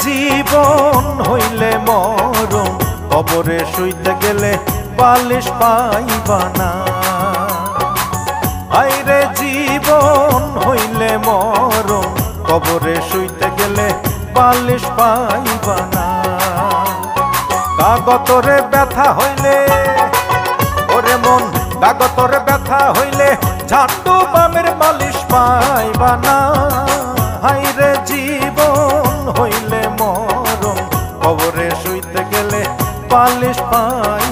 জীবন হইলে মরণ, কবরে শুইতে গেলে বালিশ পাইবা না। আইরে জীবন হইলে মরণ, কবরে শুইতে গেলে বালিশ পাইবা না। কাগতরে ব্যথা হইলে ওরে মন, কাগতরে ব্যথা হইলে ঝান্ডু বামের মালিশ পাইবা না। হাইরে জীবন হইলে মরণ, কবরে শুইতে গেলে বালিশ পাই